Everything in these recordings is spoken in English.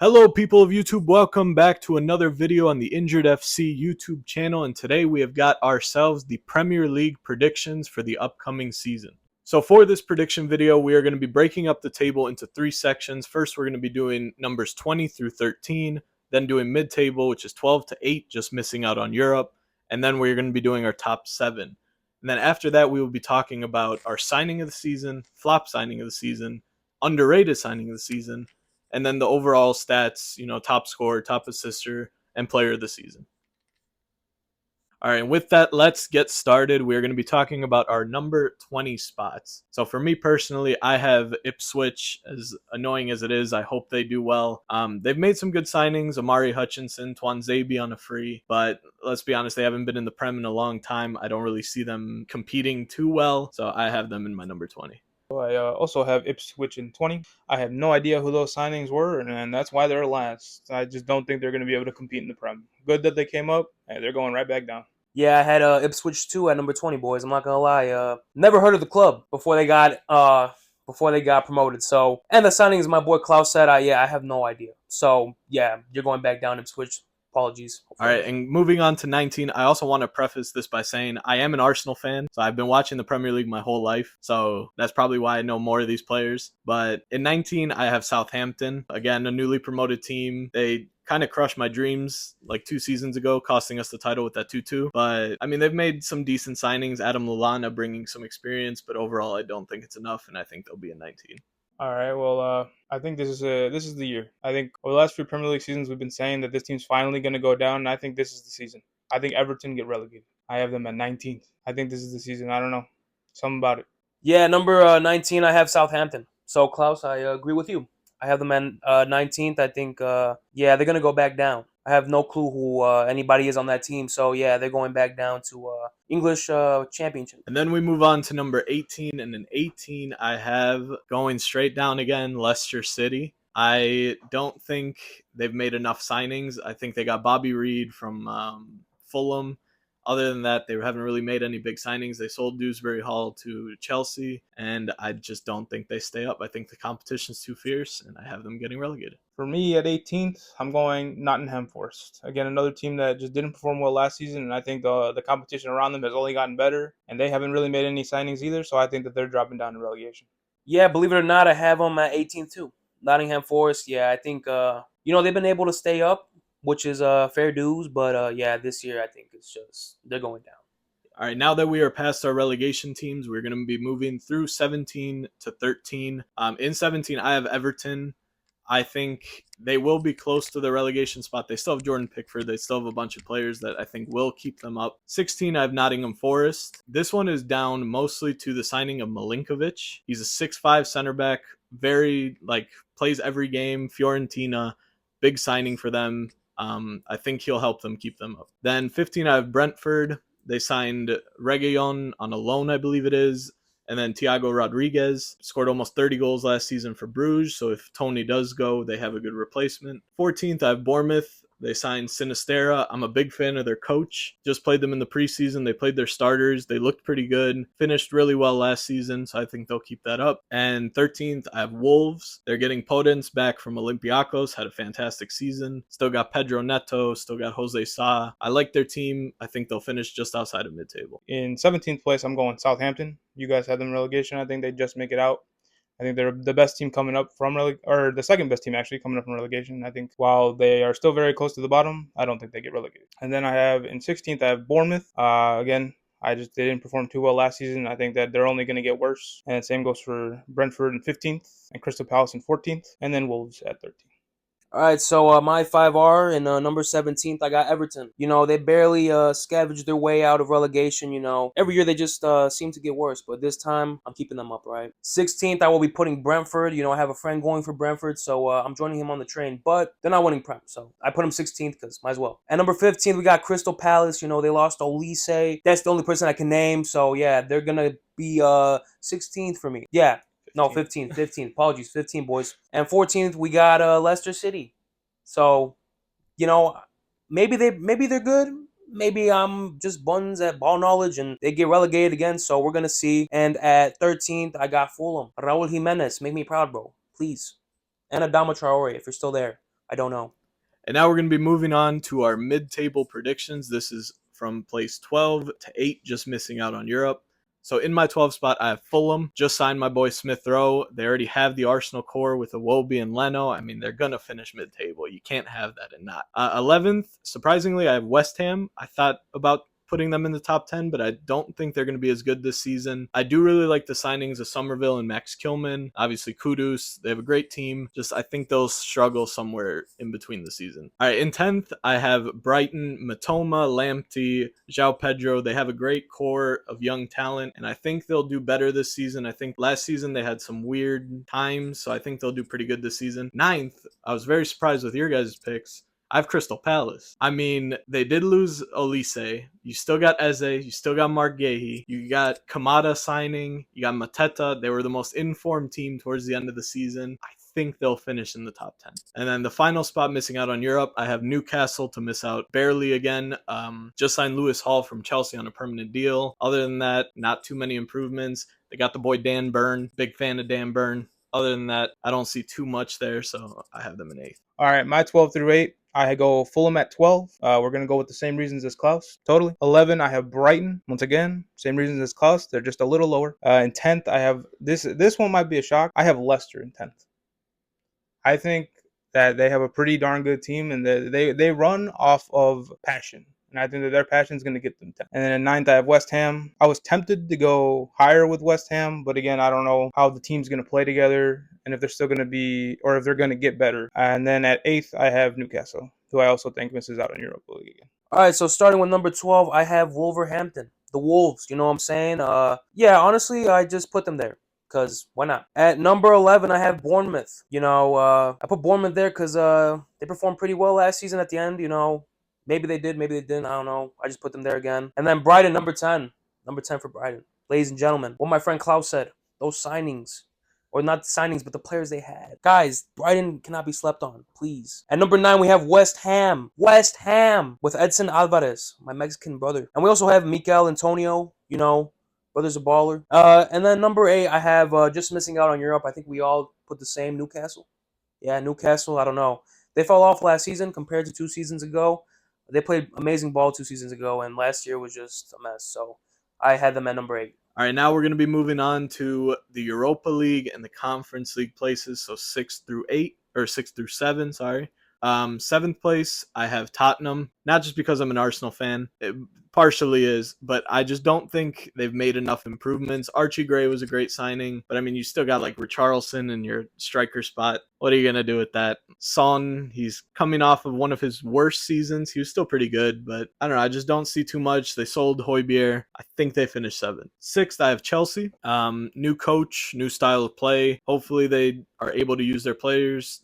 Hello, people of YouTube. Welcome back to another video on the Injured FC YouTube channel. And today we have got ourselves the Premier League predictions for the upcoming season. So for this prediction video, we are going to be breaking up the table into three sections. First, we're going to be doing numbers 20 through 13, then doing mid-table, which is 12 to 8, just missing out on Europe. And then we're going to be doing our top 7. And then after that, we will be talking about our signing of the season, flop signing of the season, underrated signing of the season, and then the overall stats, top scorer, top assister, and player of the season. All right, and with that, let's get started. We're going to be talking about our number 20 spots. So for me personally, I have Ipswich. As annoying as it is, I hope they do well. They've made some good signings, Amari Hutchinson, Twanzebe on a free, but let's be honest, they haven't been in the Prem in a long time. I don't really see them competing too well, so I have them in my number 20. I also have Ipswich in 20. I have no idea who those signings were, and that's why they're last. I just don't think they're going to be able to compete in the Prem. Good that they came up, and they're going right back down. Yeah, I had Ipswich 2 at number 20, boys. I'm not gonna lie. Never heard of the club before they got promoted. So, and the signings my boy Klaus said, I have no idea. So yeah, you're going back down Ipswich. Apologies. All right, and moving on to 19, I also want to preface this by saying I am an Arsenal fan, so I've been watching the Premier League my whole life, so that's probably why I know more of these players. But in 19, I have Southampton, again, a newly promoted team. They kind of crushed my dreams like 2 seasons ago, costing us the title with that 2-2. But I mean, they've made some decent signings. Adam Lallana bringing some experience, but overall, I don't think it's enough, and I think they'll be in 19. All right. Well, I think this is the year. I think over the last few Premier League seasons, we've been saying that this team's finally going to go down, and I think this is the season. I think Everton get relegated. I have them at 19th. I think this is the season. I don't know, something about it. Yeah, number 19, I have Southampton. So Klaus, I agree with you. I have them at 19th. I think yeah, they're gonna go back down. I have no clue who anybody is on that team. So yeah, they're going back down to English Championship. And then we move on to number 18. And in 18, I have going straight down again, Leicester City. I don't think they've made enough signings. I think they got Bobby Reed from Fulham. Other than that, they haven't really made any big signings. They sold Dewsbury Hall to Chelsea, and I just don't think they stay up. I think the competition's too fierce, and I have them getting relegated. For me, at 18th, I'm going Nottingham Forest. Again, another team that just didn't perform well last season, and I think the competition around them has only gotten better, and they haven't really made any signings either, so I think that they're dropping down to relegation. Yeah, believe it or not, I have them at 18th too. Nottingham Forest. Yeah, I think they've been able to stay up, which is fair dues. But yeah, this year I think it's just they're going down. All right, now that we are past our relegation teams, we're going to be moving through 17 to 13. In 17, I have Everton. I think they will be close to the relegation spot. They still have Jordan Pickford. They still have a bunch of players that I think will keep them up. 16, I have Nottingham Forest. This one is down mostly to the signing of Milinkovic. He's a 6'5 center back, very, plays every game. Fiorentina, big signing for them. I think he'll help them keep them up. Then 15, I have Brentford. They signed Reguilon on a loan, I believe it is. And then Thiago Rodriguez scored almost 30 goals last season for Bruges. So if Tony does go, they have a good replacement. 14th, I have Bournemouth. They signed Sinistera. I'm a big fan of their coach. Just played them in the preseason. They played their starters. They looked pretty good. Finished really well last season, so I think they'll keep that up. And 13th, I have Wolves. They're getting Podence back from Olympiacos. Had a fantastic season. Still got Pedro Neto. Still got Jose Sa. I like their team. I think they'll finish just outside of mid-table. In 17th place, I'm going Southampton. You guys had them relegation. I think they just make it out. I think they're the best team coming up from or the second best team actually coming up from relegation. I think while they are still very close to the bottom, I don't think they get relegated. And then I have in 16th, I have Bournemouth. Again, they didn't perform too well last season. I think that they're only going to get worse. And same goes for Brentford in 15th and Crystal Palace in 14th, and then Wolves at 13th. All right, so my 5R and number 17th, I got Everton. They barely scavenged their way out of relegation. Every year they just seem to get worse, but this time I'm keeping them up, right? 16th, I will be putting Brentford. I have a friend going for Brentford, so I'm joining him on the train, but they're not winning Prem, so I put him 16th because might as well. At number 15th, we got Crystal Palace. They lost Olise. That's the only person I can name, so yeah, they're going to be 16th for me. Yeah. No, 15. Apologies, 15, boys. And 14th, we got Leicester City. So, maybe they're good. Maybe I'm just buns at ball knowledge and they get relegated again. So we're gonna see. And at 13th, I got Fulham. Raul Jimenez, make me proud, bro, please. And Adama Traore, if you're still there. I don't know. And now we're going to be moving on to our mid-table predictions. This is from place 12 to 8, just missing out on Europe. So in my 12 spot, I have Fulham. Just signed my boy Smith Rowe. They already have the Arsenal core with Iwobi and Leno. I mean, they're going to finish mid-table. You can't have that and not. 11th, surprisingly, I have West Ham. I thought about putting them in the top 10, but I don't think they're going to be as good this season. I do really like the signings of Somerville and Max Kilman. Obviously, Kudus. They have a great team. Just I think they'll struggle somewhere in between the season. All right, in 10th, I have Brighton, Matoma, Lamptey, João Pedro. They have a great core of young talent, and I think they'll do better this season. I think last season they had some weird times, so I think they'll do pretty good this season. 9th, I was very surprised with your guys' picks. I have Crystal Palace. I mean, they did lose Olise. You still got Eze. You still got Mark Gahey. You got Kamada signing. You got Mateta. They were the most informed team towards the end of the season. I think they'll finish in the top 10. And then the final spot missing out on Europe, I have Newcastle to miss out barely again. Just signed Lewis Hall from Chelsea on a permanent deal. Other than that, not too many improvements. They got the boy Dan Burn. Big fan of Dan Burn. Other than that, I don't see too much there, so I have them in 8th. All right, my 12 through 8. I go Fulham at 12. We're going to go with the same reasons as Klaus. Totally. 11, I have Brighton. Once again, same reasons as Klaus. They're just a little lower. In 10th, I have this one might be a shock. I have Leicester in 10th. I think that they have a pretty darn good team, and they run off of passion. And I think that their passion is going to get them 10th. And then in 9th, I have West Ham. I was tempted to go higher with West Ham, but again, I don't know how the team's going to play together and if they're still going to be, or if they're going to get better. And then at 8th, I have Newcastle, who I also think misses out on Europa League again. All right, so starting with number 12, I have Wolverhampton. The Wolves, you know what I'm saying? Yeah, honestly, I just put them there. Because why not? At number 11, I have Bournemouth. I put Bournemouth there because they performed pretty well last season at the end. Maybe they did, maybe they didn't. I don't know. I just put them there again. And then Brighton, number 10. Number 10 for Brighton. Ladies and gentlemen, what my friend Klaus said, those signings, or not the signings, but the players they had. Guys, Brighton cannot be slept on, please. At number 9, we have West Ham. West Ham with Edson Alvarez, my Mexican brother. And we also have Mikel Antonio, brother's a baller. And then number 8, I have just missing out on Europe. I think we all put the same, Newcastle. Yeah, Newcastle, I don't know. They fell off last season compared to 2 seasons ago. They played amazing ball 2 seasons ago, and last year was just a mess. So I had them at number 8. All right, now we're going to be moving on to the Europa League and the Conference League places, so 6 through 8, or 6 through 7, sorry. 7th place, I have Tottenham, not just because I'm an Arsenal fan. It partially is, but I just don't think they've made enough improvements. Archie Gray was a great signing, but I mean, you still got like Richarlison in your striker spot. What are you going to do with that? Son, he's coming off of one of his worst seasons. He was still pretty good, but I don't know. I just don't see too much. They sold Højbjerg. I think they finished 7th. 6th, I have Chelsea. New coach, new style of play. Hopefully they are able to use their players.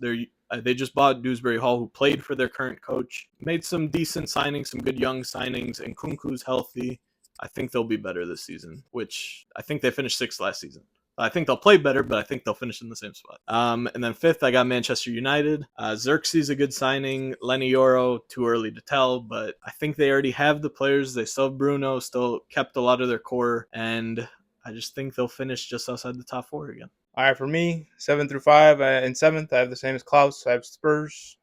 They just bought Dewsbury Hall, who played for their current coach. Made some decent signings, some good young signings, and Kunku's healthy. I think they'll be better this season, which I think they finished 6th last season. I think they'll play better, but I think they'll finish in the same spot. And then 5th, I got Manchester United. Xerxes a good signing. Lenny Yoro, too early to tell, but I think they already have the players. They still have Bruno, still kept a lot of their core, and I just think they'll finish just outside the top 4 again. All right, for me, 7 through 5. In 7th, I have the same as Klaus. I have Spurs.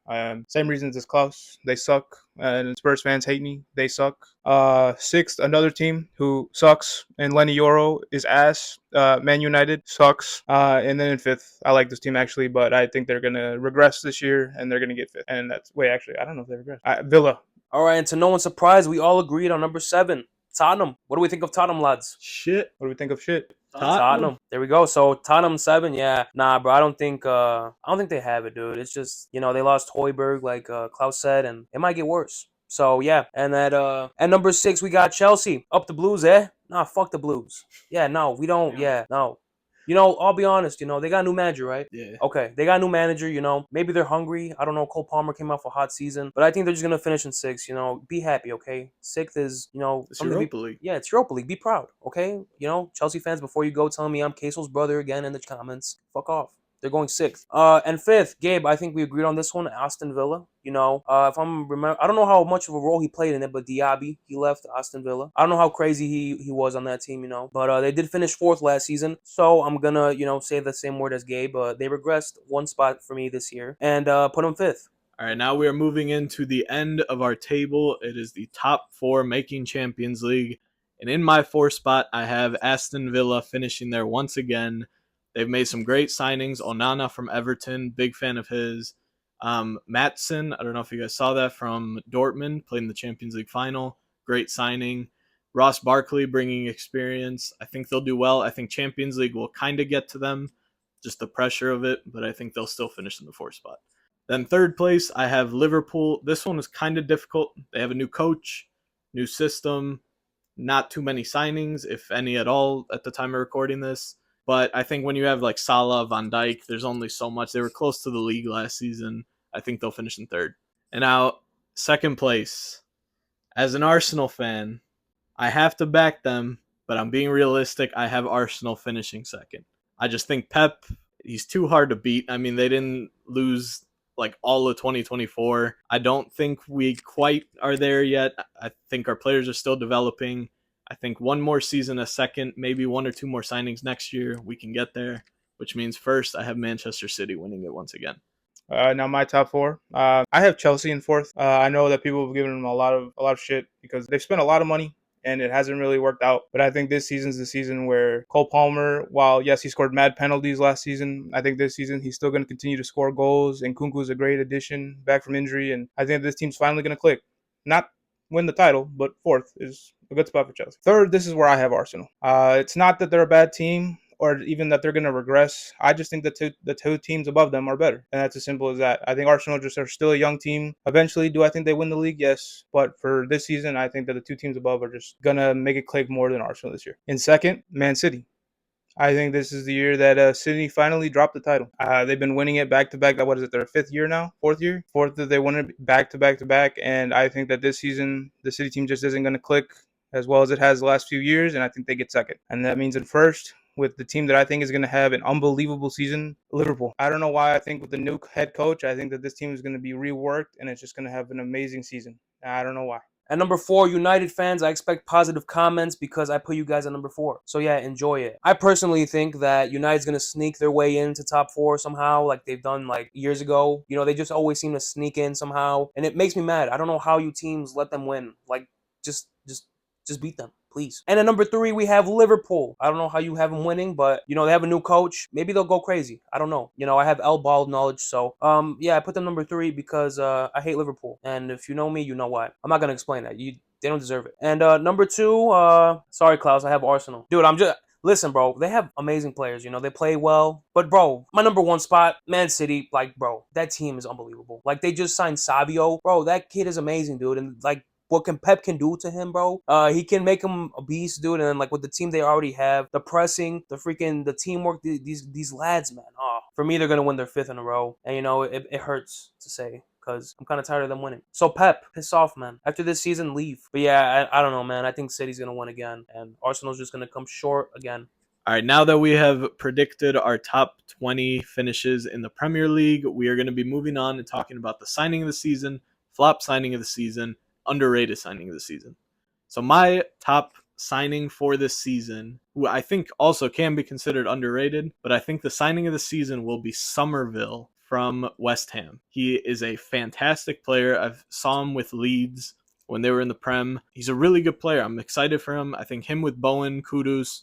Same reasons as Klaus. They suck. And Spurs fans hate me. They suck. 6th, another team who sucks. And Lenny Yoro is ass. Man United sucks. And then in 5th, I like this team actually, but I think they're going to regress this year and they're going to get 5th. And actually, I don't know if they regress. Villa. All right, and to no one's surprise, we all agreed on number 7, Tottenham. What do we think of Tottenham, lads? Shit. What do we think of shit? Tottenham. There we go. So Tottenham 7, yeah. Nah, bro. I don't think they have it, dude. It's just, they lost Højbjerg, like Klaus said, and it might get worse. So yeah. And at number 6, we got Chelsea. Up the Blues, eh? Nah, fuck the Blues. Yeah, no, we don't. Yeah, no. I'll be honest, they got a new manager, right? Yeah. Okay, they got a new manager, Maybe they're hungry. I don't know. Cole Palmer came off a hot season. But I think they're just going to finish in 6th, Be happy, okay? 6th is, It's Europa League. Yeah, it's Europa League. Be proud, okay? Chelsea fans, before you go telling me I'm Kasel's brother again in the comments, fuck off. They're going 6th. And 5th, Gabe, I think we agreed on this one, Aston Villa. If I'm remember, I don't know how much of a role he played in it, but Diaby, he left Aston Villa. I don't know how crazy he was on that team, But they did finish 4th last season. So I'm gonna, say the same word as Gabe. They regressed 1 spot for me this year and put them 5th. All right, now we are moving into the end of our table. It is the top 4 making Champions League. And in my 4 spot, I have Aston Villa finishing there once again. They've made some great signings. Onana from Everton, big fan of his. Maatsen, I don't know if you guys saw that, from Dortmund, played in the Champions League final. Great signing. Ross Barkley bringing experience. I think they'll do well. I think Champions League will kind of get to them, just the pressure of it, but I think they'll still finish in the 4th spot. Then 3rd place, I have Liverpool. This one is kind of difficult. They have a new coach, new system, not too many signings, if any at all, at the time of recording this. But I think when you have like Salah, Van Dijk, there's only so much. They were close to the league last season. I think they'll finish in 3rd. And now, 2nd place. As an Arsenal fan, I have to back them, but I'm being realistic. I have Arsenal finishing 2nd. I just think Pep, he's too hard to beat. I mean, they didn't lose like all of 2024. I don't think we quite are there yet. I think our players are still developing. I think one more season, a 2nd, maybe 1 or 2 more signings next year, we can get there, which means 1st, I have Manchester City winning it once again. Now my top 4. I have Chelsea in 4th. I know that people have given them a lot of shit because they've spent a lot of money and it hasn't really worked out. But I think this season's the season where Cole Palmer, while yes, he scored mad penalties last season, I think this season he's still going to continue to score goals. And Nkunku's a great addition back from injury, and I think this team's finally going to click. Not win the title, but 4th is a good spot for Chelsea. 3rd, this is where I have Arsenal. It's not that they're a bad team, or even that they're going to regress. I just think the two teams above them are better. And that's as simple as that. I think Arsenal just are still a young team. Eventually, do I think they win the league? Yes. But for this season, I think that the 2 teams above are just going to make it click more than Arsenal this year. In 2nd, Man City. I think this is the year that City finally dropped the title. They've been winning it back to back. What is it? Their 5th year now? 4th year? 4th that they won it back to back to back. And I think that this season, the City team just isn't going to click as well as it has the last few years. And I think they get 2nd. And that means in 1st, with the team that I think is going to have an unbelievable season, Liverpool. I don't know why. I think with the new head coach, I think that this team is going to be reworked and it's just going to have an amazing season. I don't know why. At number 4, United fans, I expect positive comments because I put you guys at number 4. So yeah, enjoy it. I personally think that United's going to sneak their way into top 4 somehow, like they've done like years ago. You know, they just always seem to sneak in somehow. And it makes me mad. I don't know how you teams let them win. Like, just beat them, please. And at number 3, we have Liverpool. I don't know how you have them winning, but, you know, they have a new coach. Maybe they'll go crazy. I don't know. You know, I have L-ball knowledge, so, yeah, I put them number 3 because I hate Liverpool. And if you know me, you know why. I'm not going to explain that. They don't deserve it. And number 2, sorry, Klaus, I have Arsenal. Dude, listen, bro, they have amazing players, you know, they play well. But, bro, my number 1 spot, Man City, like, bro, that team is unbelievable. Like, they just signed Savio. Bro, that kid is amazing, dude. And, like, what Pep can do to him, bro? He can make him a beast, dude. And then, like, with the team they already have, the pressing, the teamwork, these lads, man. Oh, for me, they're gonna win their 5th in a row, and you know it hurts to say because I'm kind of tired of them winning. So Pep, piss off, man. After this season, leave. But yeah, I don't know, man. I think City's gonna win again, and Arsenal's just gonna come short again. All right, now that we have predicted our top 20 finishes in the Premier League, we are going to be moving on and talking about the signing of the season, flop signing of the season, underrated signing of the season. So my top signing for this season, who I think also can be considered underrated, but I think the signing of the season will be Somerville from West Ham. He is a fantastic player. I saw him with Leeds when they were in the Prem. He's a really good player. I'm excited for him. I think him with Bowen, Kudus,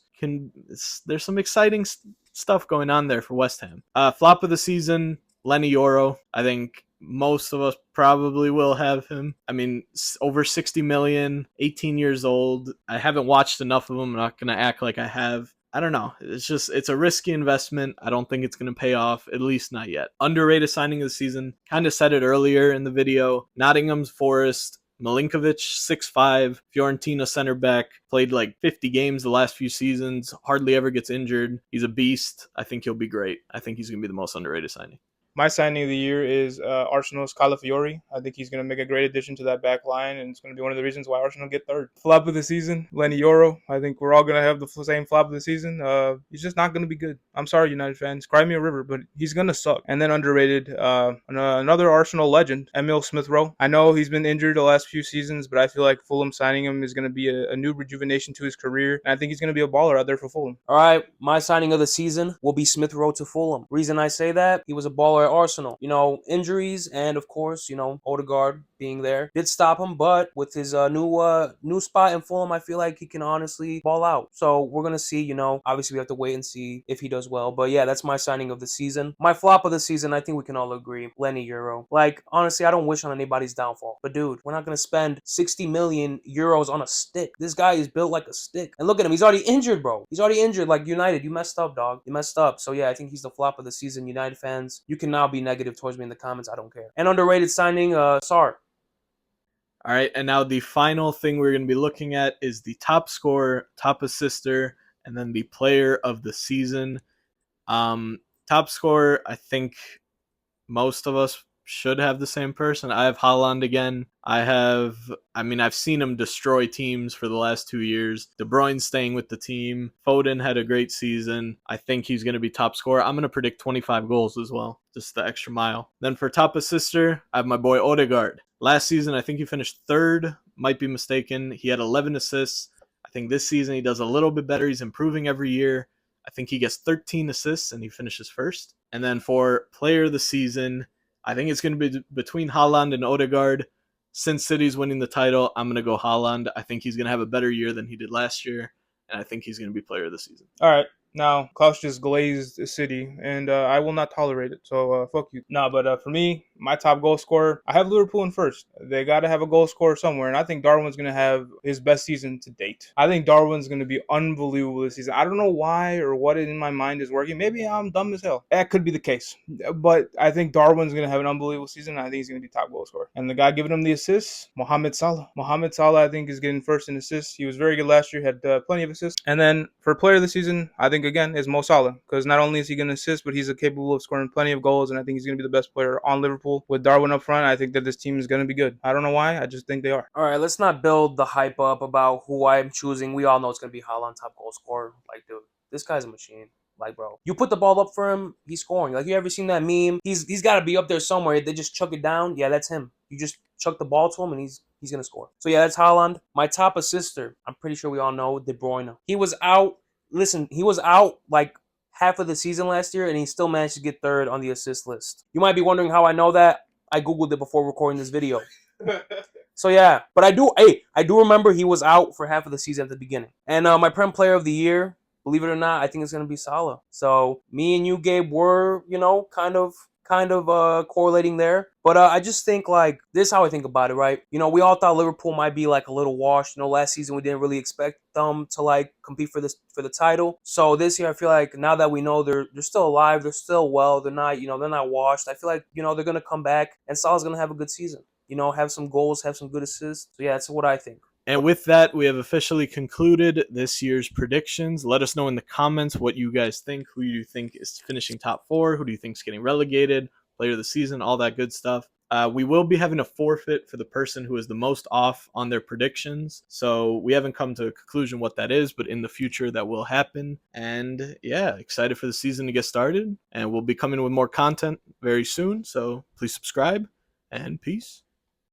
there's some exciting stuff going on there for West Ham. Flop of the season, Lenny Yoro. I think most of us probably will have him. I mean, over 60 million, 18 years old. I haven't watched enough of him. I'm not going to act like I have. I don't know. It's a risky investment. I don't think it's going to pay off, at least not yet. Underrated signing of the season. Kind of said it earlier in the video. Nottingham Forest, Milinkovic, 6'5", Fiorentina center back, played like 50 games the last few seasons, hardly ever gets injured. He's a beast. I think he'll be great. I think he's going to be the most underrated signing. My signing of the year is Arsenal's Calafiori. I think he's going to make a great addition to that back line, and it's going to be one of the reasons why Arsenal get 3rd. Flop of the season, Lenny Yoro. I think we're all going to have the same flop of the season. He's just not going to be good. I'm sorry, United fans. Cry me a river, but he's going to suck. And then underrated, another Arsenal legend, Emil Smith-Rowe. I know he's been injured the last few seasons, but I feel like Fulham signing him is going to be a new rejuvenation to his career, and I think he's going to be a baller out there for Fulham. All right, my signing of the season will be Smith-Rowe to Fulham. Reason I say that, he was a baller at Arsenal. Injuries and of course, Odegaard being there did stop him, but with his new spot in Fulham, I feel like he can honestly ball out. So we're gonna see. Obviously we have to wait and see if he does well. But yeah, that's my signing of the season. My flop of the season, I think we can all agree, Lenny Euro. Like honestly, I don't wish on anybody's downfall, but dude, we're not gonna spend 60 million euros on a stick. This guy is built like a stick, and look at him. He's already injured, bro. He's already injured. Like United, you messed up, dog. You messed up. So yeah, I think he's the flop of the season. United fans, you can now be negative towards me in the comments. I don't care. And underrated signing, Sar. All right, and now the final thing we're going to be looking at is the top scorer, top assister, and then the player of the season. Top scorer, I think most of us should have the same person. I have Haaland again. I've seen him destroy teams for the last 2 years. De Bruyne staying with the team. Foden had a great season. I think he's going to be top scorer. I'm going to predict 25 goals as well, just the extra mile. Then for top assister, I have my boy Odegaard. Last season, I think he finished third. Might be mistaken. He had 11 assists. I think this season he does a little bit better. He's improving every year. I think he gets 13 assists and he finishes first. And then for player of the season, I think it's going to be between Haaland and Odegaard. Since City's winning the title, I'm going to go Haaland. I think he's going to have a better year than he did last year, and I think he's going to be player of the season. All right. Now, Klaus just glazed the City, and I will not tolerate it. So, fuck you. Nah, but for me, my top goal scorer, I have Liverpool in first. They got to have a goal scorer somewhere, and I think Darwin's going to have his best season to date. I think Darwin's going to be unbelievable this season. I don't know why or what in my mind is working. Maybe I'm dumb as hell. That could be the case. But I think Darwin's going to have an unbelievable season, and I think he's going to be top goal scorer. And the guy giving him the assists, Mohamed Salah. Mohamed Salah, I think, is getting first in assists. He was very good last year, had plenty of assists. And then for player of the season, I think again is Mo Salah, because not only is he going to assist, but he's capable of scoring plenty of goals, and I think he's going to be the best player on Liverpool. With Darwin up front, I think that this team is going to be good. I don't know why, I just think they are. All right, let's not build the hype up about who I'm choosing. We all know it's going to be Haaland, top goal scorer. Like, dude, this guy's a machine. Like, bro, you put the ball up for him, he's scoring. Like, you ever seen that meme? He's got to be up there somewhere. They just chuck it down. Yeah, that's him. You just chuck the ball to him, and he's going to score. So, yeah, that's Haaland. My top assister, I'm pretty sure we all know, De Bruyne. He was out. Listen, he was out, like, half of the season last year, and he still managed to get third on the assist list. You might be wondering how I know that. I Googled it before recording this video. So yeah, but I do remember he was out for half of the season at the beginning. And my Prem player of the year, believe it or not, I think it's gonna be Salah. So me and you, Gabe, were kind of correlating there. But I just think, like, this is how I think about it, right? We all thought Liverpool might be like a little washed. Last season we didn't really expect them to like compete for the title. So this year I feel like now that we know they're still alive, they're still well, they're not washed. I feel like they're gonna come back and Salah's gonna have a good season. Have some goals, have some good assists. So yeah, that's what I think. And with that, we have officially concluded this year's predictions. Let us know in the comments what you guys think. Who you think is finishing top 4? Who do you think is getting relegated? Player of the season, all that good stuff. We will be having a forfeit for the person who is the most off on their predictions. So we haven't come to a conclusion what that is, but in the future that will happen. And yeah, excited for the season to get started. And we'll be coming with more content very soon. So please subscribe and peace.